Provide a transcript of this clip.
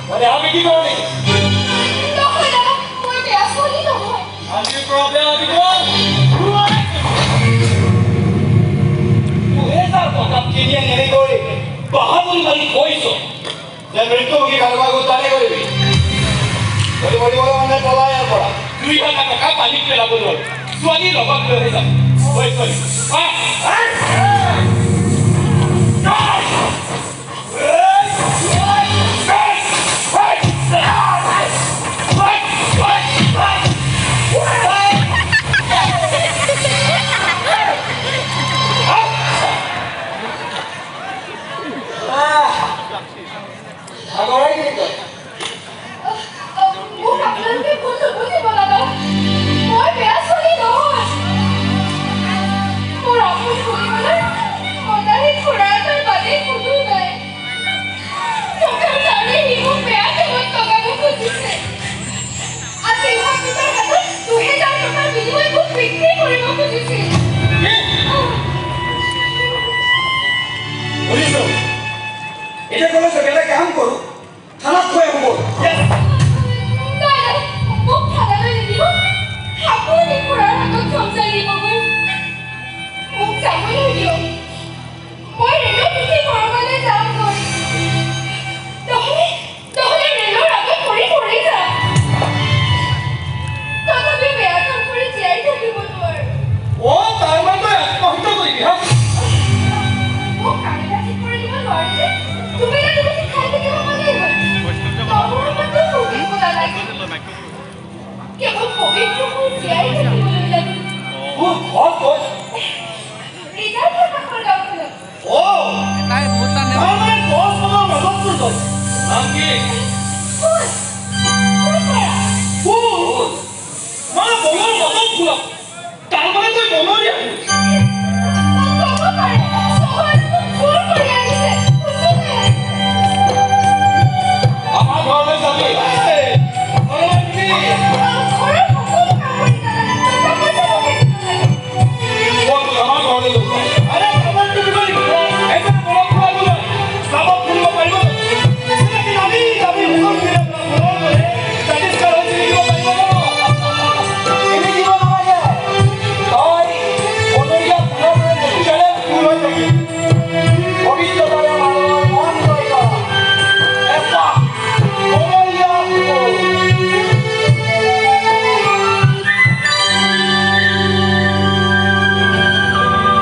মানে আমি কি কৰোঁ নেকি? নহয় দাদা, মই বেয়া ছোৱালী নহয়। আজিৰ পৰা বেয়া লাগিব। দুহেজাৰ টকাত কিনি এনেকৈ বাহাদুৰি মাৰি কৈছ যে মৃত্যুমুখী কাৰোবাক উদ্ধাৰে কৰিবি। যদি মৰিবলৈ মানে পলাই ইয়াৰ পৰা 2,000 টকা পানীত পেলাব নোৱাৰো। ছোৱালীৰ লগত লৈ যাম। মোক আপোনালোকে ভুল নুবুজিব দাদা। মই বেয়া ছোৱালী নহয়। মোৰ আপোন শুনিবলৈ মদাহী খুৰাৰ তাৰ বাদেই কোনো নাই। টকাৰ কাৰণে সি মোক বেয়া কামত লগাব খুজিছে। আজি ইহঁতৰ হাতত 2,000 টকাৰ বিনিময়ত মোক বিক্ৰী কৰিব খুজিছিল। শুনিছো এতিয়া ক'লে এটা কাম কৰোঁ, থানাত থৈ আহিব। নাই, মোক থানালৈ নিদিব। আপুনি খুৰাৰ হাতত চম্জাই দিবগৈ। মোক যাবলৈ দিয়ক। মই ৰেলত উঠি কৰবালৈ যামগৈ। নহ'লে ৰেলৰ আগত পৰি যাম। তথাপিও বেয়া কাম কৰি জীয়াই থাকিব নোৱাৰো। তাৰ মানে আত্মহত্যা কৰিবি হা? মোক কাম এটা ঠিক কৰি দিব নোৱাৰি যে। তুমি খাই থাকিব পালেই হয়। তমৰ মতে ভুগিব নালাগে। কেৱল পবিত্ৰ হৈ জীয়াই থাকিবলৈ লাগে। তোৰ ঘৰ ক'ত? ৰিজাৰ্ভৰ কাষৰ গাঁওখনত। তাৰমানে 10 বছৰৰ মাজত তোৰ ঘৰ। নাম কি? ফুল পৰা ফুল? মানে বনৰ মাজত ফুল। তাৰমানে তই বনৰীয়া